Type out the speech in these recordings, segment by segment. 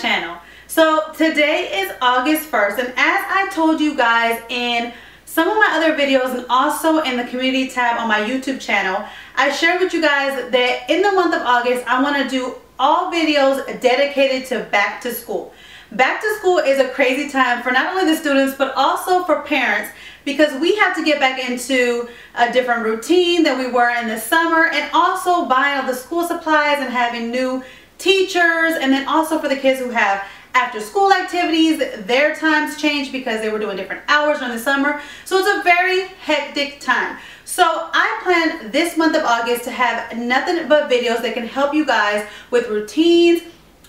channel. So today is August 1st, and as I told you guys in some of my other videos and also in the community tab on my YouTube channel, I shared with you guys that in the month of August I want to do all videos dedicated to back to school. Back to school is a crazy time for not only the students but also for parents, because we have to get back into a different routine than we were in the summer, and also buying all the school supplies and having new teachers, and then also for the kids who have after school activities, their times change because they were doing different hours during the summer. So it's a very hectic time. So I plan this month of August to have nothing but videos that can help you guys with routines,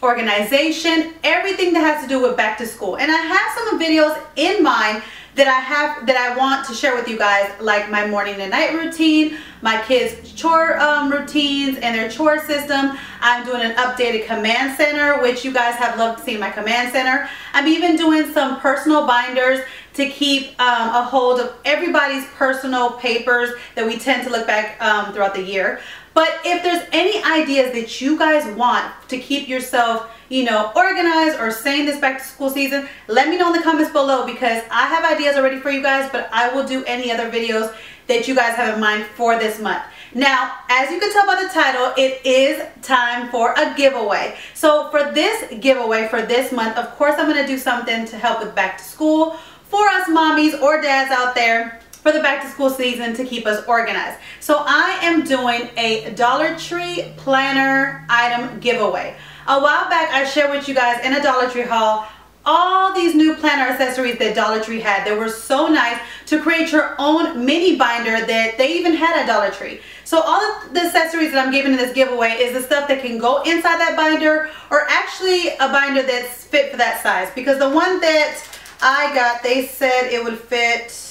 organization, everything that has to do with back to school. And I have some videos in mind that I want to share with you guys, like my morning and night routine, my kids' chore routines and their chore system. I'm doing an updated command center, which you guys have loved seeing my command center. I'm even doing some personal binders to keep a hold of everybody's personal papers that we tend to look back throughout the year. But if there's any ideas that you guys want to keep yourself, you know, organized or saying this back to school season, let me know in the comments below, because I have ideas already for you guys, but I will do any other videos that you guys have in mind for this month. Now, as you can tell by the title, it is time for a giveaway. So for this giveaway for this month, of course, I'm going to do something to help with back to school for us mommies or dads out there for the back to school season to keep us organized. So I am doing a Dollar Tree planner item giveaway. A while back I shared with you guys in a Dollar Tree haul all these new planner accessories that Dollar Tree had. They were so nice to create your own mini binder that they even had at Dollar Tree. So all of the accessories that I'm giving in this giveaway is the stuff that can go inside that binder, or actually a binder that's fit for that size, because the one that I got, they said it would fit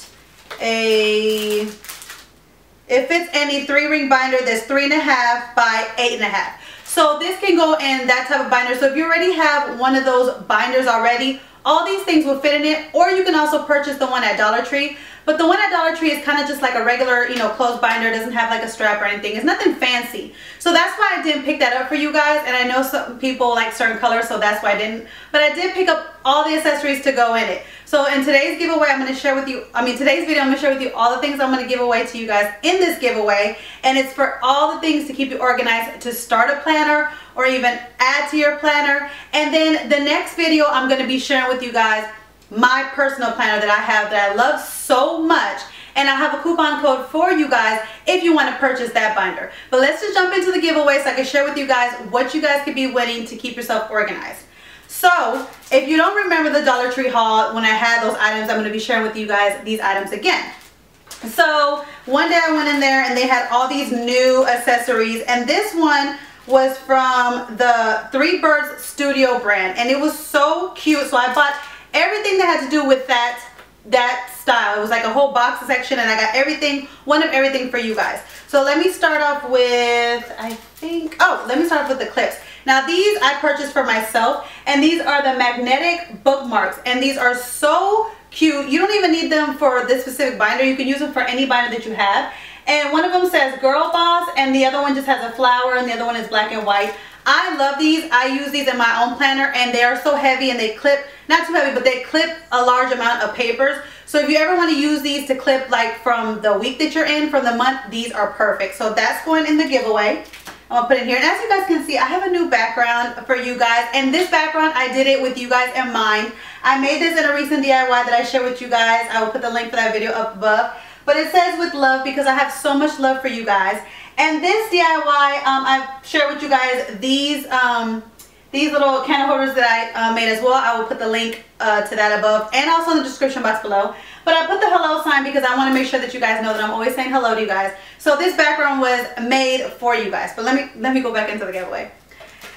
it fits any 3-ring binder that's 3.5 by 8.5. So this can go in that type of binder. So if you already have one of those binders already, all these things will fit in it. Or you can also purchase the one at Dollar Tree. But the one at Dollar Tree is kind of just like a regular, you know, closed binder. It doesn't have like a strap or anything. It's nothing fancy. So that's why I didn't pick that up for you guys. And I know some people like certain colors, so that's why I didn't. But I did pick up all the accessories to go in it. So in today's giveaway, today's video, I'm going to share with you all the things I'm going to give away to you guys in this giveaway. And it's for all the things to keep you organized, to start a planner or even add to your planner. And then the next video, I'm going to be sharing with you guys my personal planner that I have that I love so much. And I have a coupon code for you guys if you want to purchase that binder. But let's just jump into the giveaway so I can share with you guys what you guys could be winning to keep yourself organized. So if you don't remember the Dollar Tree haul, when I had those items, I'm going to be sharing with you guys these items again. So one day I went in there and they had all these new accessories, and this one was from the Three Birds Studio brand, and it was so cute. So I bought everything that had to do with that style. It was like a whole box section, and I got everything, one of everything for you guys. So let me start off with, let me start off with the clips. Now these I purchased for myself, and these are the magnetic bookmarks, and these are so cute. You don't even need them for this specific binder. You can use them for any binder that you have. And one of them says Girl Boss, and the other one just has a flower, and the other one is black and white. I love these. I use these in my own planner, and they are so heavy, and they clip, not too heavy, but they clip a large amount of papers. So if you ever want to use these to clip like from the week that you're in, from the month, these are perfect. So that's going in the giveaway. I'm going to put it here. And as you guys can see, I have a new background for you guys. And this background, I did it with you guys in mind. I made this in a recent DIY that I shared with you guys. I will put the link for that video up above. But it says with love, because I have so much love for you guys. And this DIY, I've shared with you guys these little candle holders that I made as well. I will put the link to that above and also in the description box below. But I put the hello sign because I want to make sure that you guys know that I'm always saying hello to you guys. So this background was made for you guys. But let me go back into the giveaway.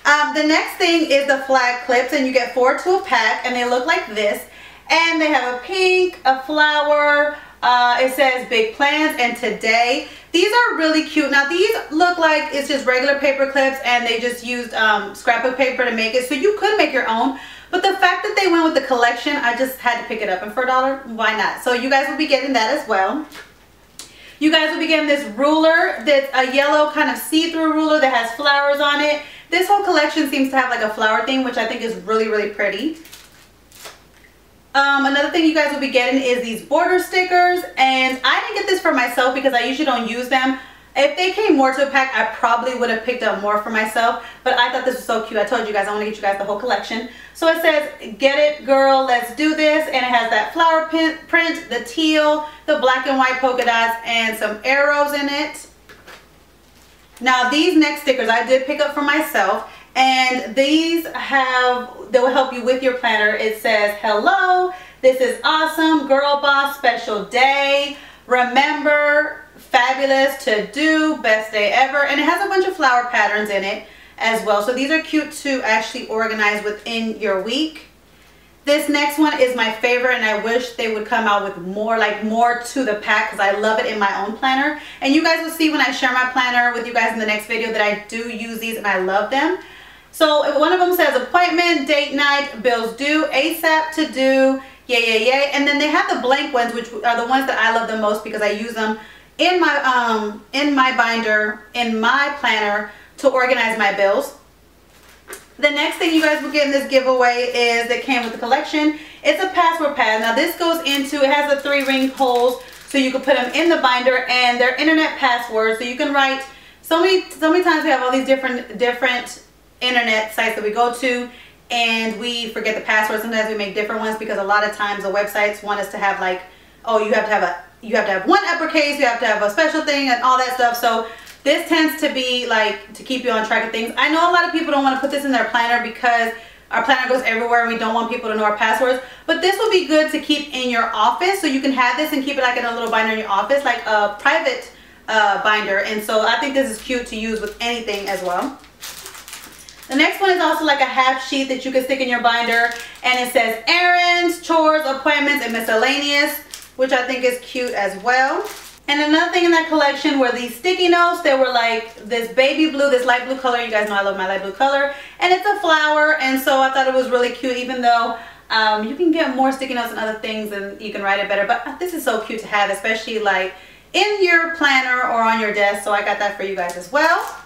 The next thing is the flag clips, and you get 4 to a pack, and they look like this. And they have a pink, a flower. It says big plans and today. These are really cute. Now these look like it's just regular paper clips, and they just used scrapbook paper to make it. So you could make your own. But the fact that they went with the collection, I just had to pick it up. And for $1, why not? So you guys will be getting that as well. You guys will be getting this ruler that's a yellow kind of see-through ruler that has flowers on it. this whole collection seems to have like a flower theme, which I think is really, really pretty. Another thing you guys will be getting is these border stickers, and I didn't get this for myself because I usually don't use them. If they came more to a pack, I probably would have picked up more for myself, but I thought this was so cute. I told you guys I want to get you guys the whole collection. So it says, get it girl, let's do this, and it has that flower print, the teal, the black and white polka dots, and some arrows in it. Now these next stickers I did pick up for myself, and these they will help you with your planner. It says, hello, this is awesome, girl boss, special day, remember, fabulous, to do, best day ever. And it has a bunch of flower patterns in it as well. So these are cute to actually organize within your week. This next one is my favorite, and I wish they would come out with more, like more to the pack, because I love it in my own planner. And you guys will see when I share my planner with you guys in the next video that I do use these and I love them. So one of them says appointment, date night, bills due, ASAP, to do, yay, yay, yay. And then they have the blank ones, which are the ones that I love the most because I use them in my binder, in my planner, to organize my bills. The next thing you guys will get in this giveaway is that came with the collection. It's a password pad. Now this goes into, it has the 3 ring holes so you can put them in the binder, and they're internet passwords. So you can write, so many times we have all these different internet sites that we go to and we forget the password. Sometimes we make different ones because a lot of times the websites want us to have like, oh, you have to have one uppercase, you have to have a special thing and all that stuff. So this tends to be like to keep you on track of things. I know a lot of people don't want to put this in their planner because our planner goes everywhere and we don't want people to know our passwords. But this will be good to keep in your office, so you can have this and keep it like in a little binder in your office, like a private binder. And so I think this is cute to use with anything as well. The next one is also like a half sheet that you can stick in your binder, and it says errands, chores, appointments, and miscellaneous, which I think is cute as well. And another thing in that collection were these sticky notes. They were like this baby blue, this light blue color. You guys know I love my light blue color. And it's a flower, and so I thought it was really cute, even though you can get more sticky notes and other things and you can write it better. But this is so cute to have, especially like in your planner or on your desk. So I got that for you guys as well.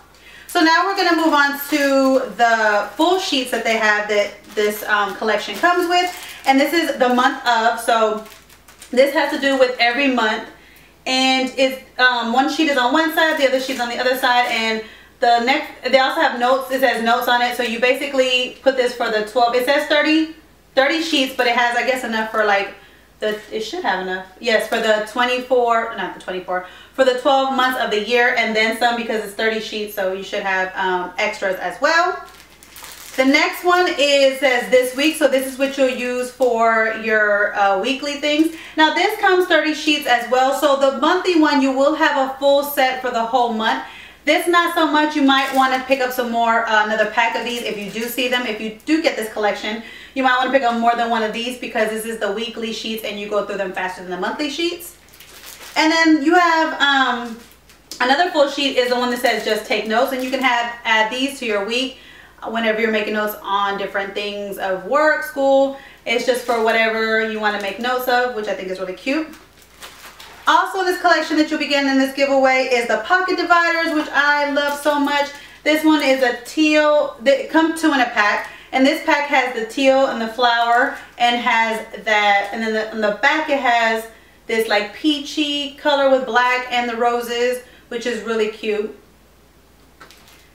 So now we're going to move on to the full sheets that they have that this collection comes with. And this is the month of, so this has to do with every month. And it's one sheet is on one side, the other sheet's on the other side, and the next, they also have notes. It says notes on it, so you basically put this for the 12, it says 30 sheets, but it has, I guess, enough for like it should have enough, yes, for the 24, not the 24, for the 12 months of the year, and then some, because it's 30 sheets, so you should have extras as well. The next one says this week, so this is what you'll use for your weekly things. Now this comes 30 sheets as well, so the monthly one you will have a full set for the whole month. This not so much. You might want to pick up some more, another pack of these if you do see them. If you do get this collection, you might want to pick up more than one of these because this is the weekly sheets and you go through them faster than the monthly sheets. And then you have another full sheet is the one that says just take notes, and you can add these to your week whenever you're making notes on different things of work, school. It's just for whatever you want to make notes of, which I think is really cute. Also, this collection that you'll be getting in this giveaway is the pocket dividers, which I love so much. This one is a teal. They come 2 in a pack, and this pack has the teal and the flower, and has that, and then on the back it has this like peachy color with black and the roses, which is really cute.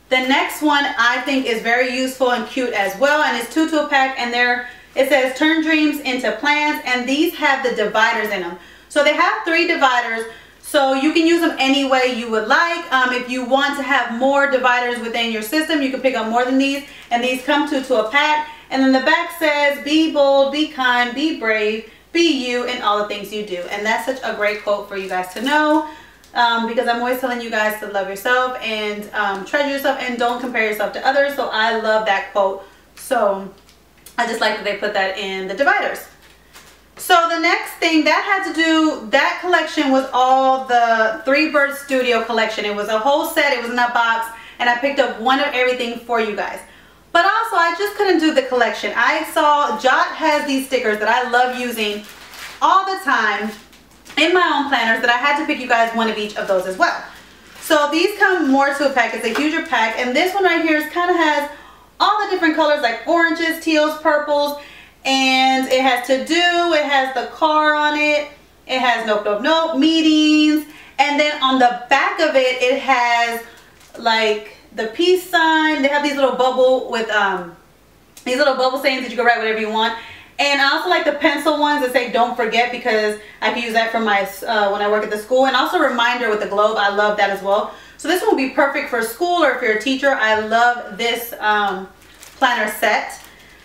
The next one I think is very useful and cute as well, and it's 2 to a pack, and it says turn dreams into plans, and these have the dividers in them. So they have 3 dividers, so you can use them any way you would like. If you want to have more dividers within your system, you can pick up more than these, and these come 2 to a pack. And then the back says be bold, be kind, be brave, be you in all the things you do. And that's such a great quote for you guys to know. Because I'm always telling you guys to love yourself and treasure yourself and don't compare yourself to others. So I love that quote. So I just like that they put that in the dividers. So the next thing that had to do, that collection was all the 3 Bird Studio collection. It was a whole set. It was in a box, and I picked up one of everything for you guys. But also I just couldn't do the collection. I saw Jot has these stickers that I love using all the time in my own planners, that I had to pick you guys one of each of those as well. So these come more to a pack. It's a huger pack, and this one right here is kind of has all the different colors like oranges, teals, purples, and it has to do, it has the car on it, it has nope, nope, nope, meetings, and then on the back of it, it has like the peace sign. They have these little bubble with these little bubble sayings that you can write whatever you want. And I also like the pencil ones that say don't forget, because I can use that for my when I work at the school. And also reminder with the globe, I love that as well. So this one will be perfect for school or if you're a teacher. I love this planner set.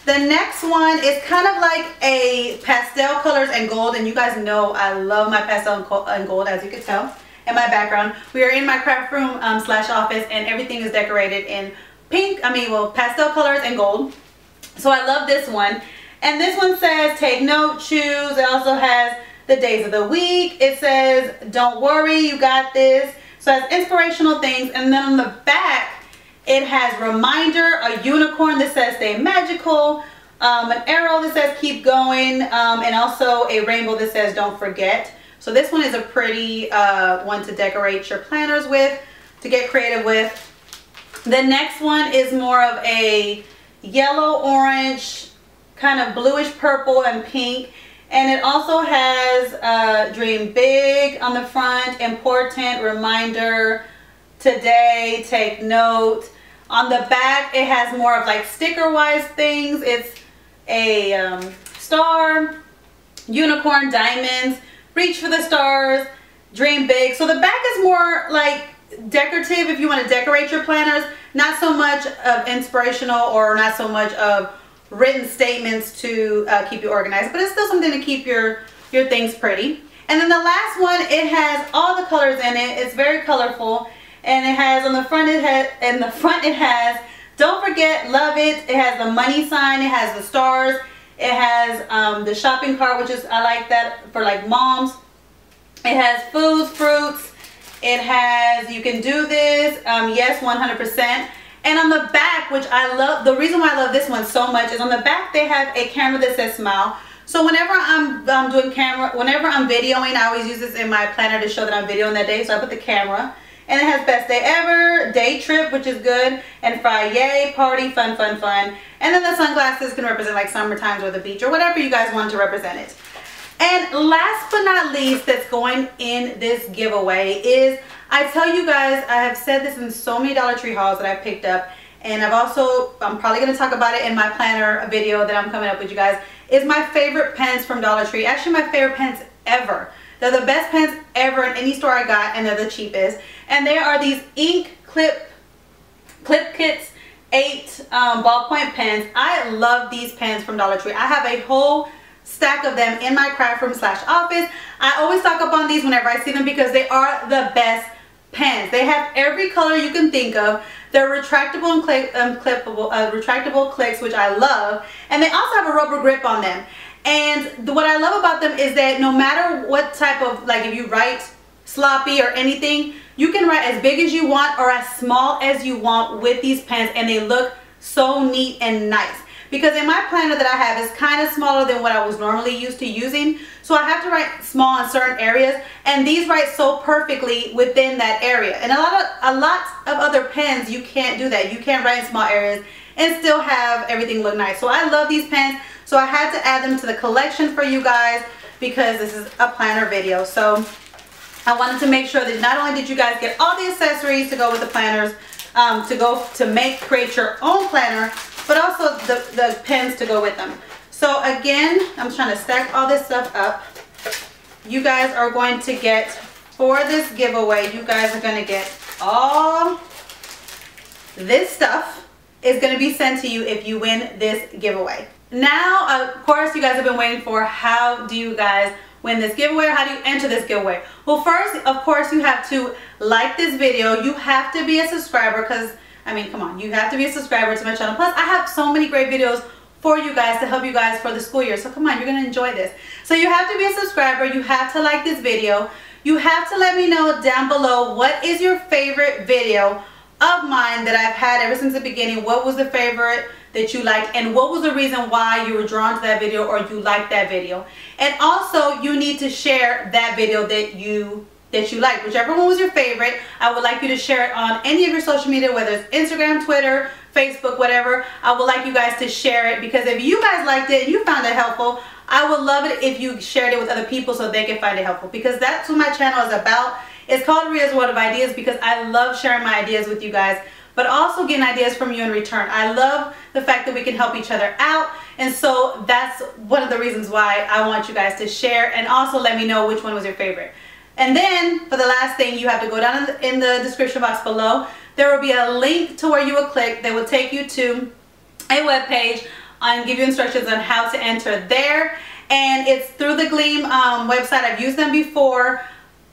The next one is kind of like a pastel colors and gold, and you guys know I love my pastel and gold, as you can tell in my background. We are in my craft room slash office, and everything is decorated in pink, pastel colors and gold. So I love this one. And this one says take note, choose. It also has the days of the week. It says don't worry, you got this. So it has inspirational things. And then on the back, it has reminder, a unicorn that says stay magical, an arrow that says keep going, and also a rainbow that says don't forget. So this one is a pretty one to decorate your planners with, to get creative with. The next one is more of a yellow, orange, kind of bluish purple and pink, and it also has dream big on the front, important, reminder, today, take note. On the back, it has more of like sticker wise things. It's a star, unicorn, diamonds, reach for the stars, dream big. So the back is more like decorative if you want to decorate your planners, not so much of inspirational or not so much of written statements to keep you organized, but it's still something to keep your things pretty. And then the last one, it has all the colors in it. It's very colorful, and it has on the front, it has don't forget, love it. It has the money sign, it has the stars, it has the shopping cart, which is, I like that for like moms. It has foods, fruits, it has you can do this, yes, 100%. And on the back, which I love, the reason why I love this one so much is on the back they have a camera that says smile. So whenever I'm whenever I'm videoing, I always use this in my planner to show that I'm videoing that day. So I put the camera, and it has best day ever, day trip, which is good, and Friday, party, fun, fun, fun. And then the sunglasses can represent like summertime or the beach or whatever you guys want to represent it. And last but not least, that's going in this giveaway is, I tell you guys, I have said this in so many Dollar Tree hauls that I picked up, and I'm probably going to talk about it in my planner video that I'm coming up with you guys, is my favorite pens from Dollar Tree. Actually, my favorite pens ever. They're the best pens ever in any store I got, and they're the cheapest. And they are these ink clip kits 8 ballpoint pens. I love these pens from Dollar Tree. I have a whole stack of them in my craft room slash office. I always stock up on these whenever I see them because they are the best pens. They have every color you can think of. They're retractable and clippable, retractable clicks, which I love, and they also have a rubber grip on them. And what I love about them is that no matter what type of, like if you write sloppy or anything, you can write as big as you want or as small as you want with these pens, and they look so neat and nice. Because in my planner that I have is kind of smaller than what I was normally used to using, so I have to write small in certain areas, and these write so perfectly within that area. And a lot of other pens, you can't do that. You can't write in small areas and still have everything look nice. So I love these pens, so I had to add them to the collection for you guys because this is a planner video. So I wanted to make sure that not only did you guys get all the accessories to go with the planners, to create your own planner, but also the pens to go with them. So again, I'm trying to stack all this stuff up. You guys are going to get, for this giveaway, you guys are going to get all this stuff is going to be sent to you if you win this giveaway. Now, of course, you guys have been waiting for, how do you guys win this giveaway? How do you enter this giveaway? Well, first, of course, you have to like this video. You have to be a subscriber because, I mean, come on, you have to be a subscriber to my channel. Plus, I have so many great videos for you guys to help you guys for the school year. So come on, you're going to enjoy this. So you have to be a subscriber. You have to like this video. You have to let me know down below what is your favorite video of mine that I've had ever since the beginning. What was the favorite that you liked, and what was the reason why you were drawn to that video or you liked that video. And also, you need to share that video that you that you liked. Whichever one was your favorite, I would like you to share it on any of your social media, whether it's Instagram, Twitter, Facebook, whatever. I would like you guys to share it, because if you guys liked it and you found it helpful, I would love it if you shared it with other people so they can find it helpful, because that's what my channel is about. It's called Ria's World of Ideas because I love sharing my ideas with you guys, but also getting ideas from you in return. I love the fact that we can help each other out, and so that's one of the reasons why I want you guys to share, and also let me know which one was your favorite. And then for the last thing, you have to go down in the description box below. There will be a link to where you will click that will take you to a web page and give you instructions on how to enter there. And it's through the Gleam website. I've used them before.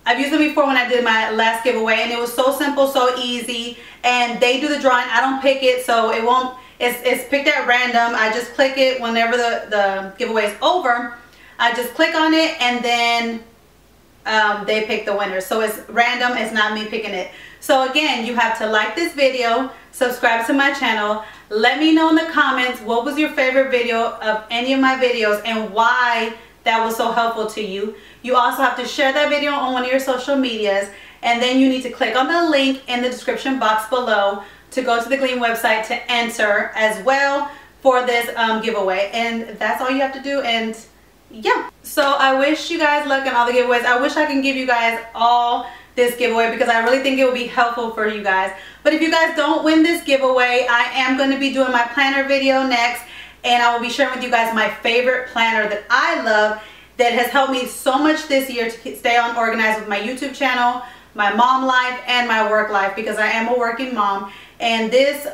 When I did my last giveaway, and it was so simple, so easy. And they do the drawing. I don't pick it, so it won't. It's picked at random. I just click it whenever the giveaway is over. I just click on it, and then they pick the winner. So it's random. It's not me picking it. So again, you have to like this video, subscribe to my channel. Let me know in the comments what was your favorite video of any of my videos and why that was so helpful to you. You also have to share that video on one of your social medias, and then you need to click on the link in the description box below to go to the Gleam website to enter as well for this giveaway. And that's all you have to do. And yeah, so I wish you guys luck in all the giveaways. I wish I can give you guys all this giveaway because I really think it will be helpful for you guys. But if you guys don't win this giveaway, I am going to be doing my planner video next, and I will be sharing with you guys my favorite planner that I love, that has helped me so much this year to stay organized with my YouTube channel, my mom life, and my work life, because I am a working mom. And this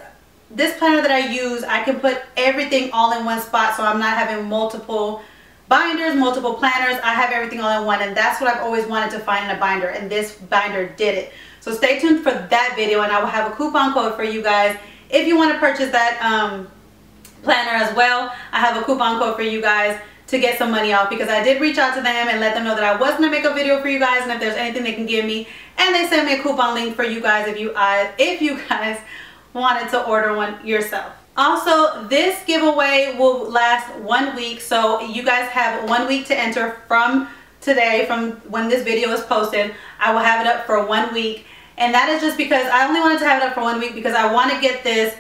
planner that I use, I can put everything all in one spot, so I'm not having multiple binders, multiple planners. I have everything all in one, and that's what I've always wanted to find in a binder, and this binder did it. So stay tuned for that video, and I will have a coupon code for you guys if you want to purchase that planner as well. I have a coupon code for you guys to get some money off, because I did reach out to them and let them know that I was going to make a video for you guys, and if there's anything they can give me, and they sent me a coupon link for you guys if you guys wanted to order one yourself. Also, this giveaway will last 1 week, so you guys have 1 week to enter from today, from when this video is posted. I will have it up for 1 week, and that is just because I only wanted to have it up for 1 week because I want to get this,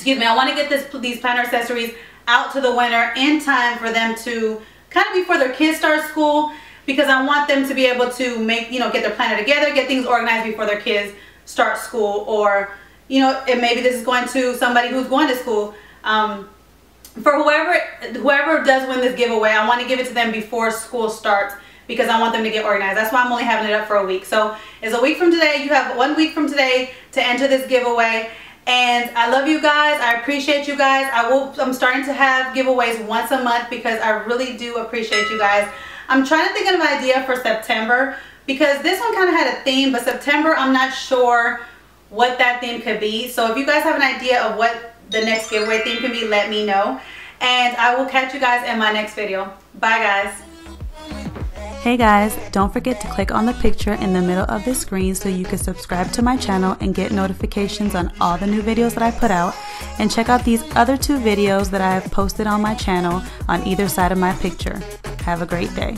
I want to get these planner accessories out to the winner in time for them to kind of before their kids start school, because I want them to be able to make, get their planner together, get things organized before their kids start school, or and maybe this is going to somebody who's going to school. For whoever does win this giveaway, I want to give it to them before school starts, because I want them to get organized. That's why I'm only having it up for a week. So it's a week from today. You have 1 week from today to enter this giveaway. And I love you guys. I appreciate you guys. I'm starting to have giveaways once a month because I really do appreciate you guys. I'm trying to think of an idea for September, because this one kind of had a theme, but September, I'm not sure what that theme could be. So if you guys have an idea of what the next giveaway theme can be, let me know. And I will catch you guys in my next video. Bye guys. Hey guys, don't forget to click on the picture in the middle of the screen so you can subscribe to my channel and get notifications on all the new videos that I put out. And check out these other 2 videos that I have posted on my channel on either side of my picture. Have a great day.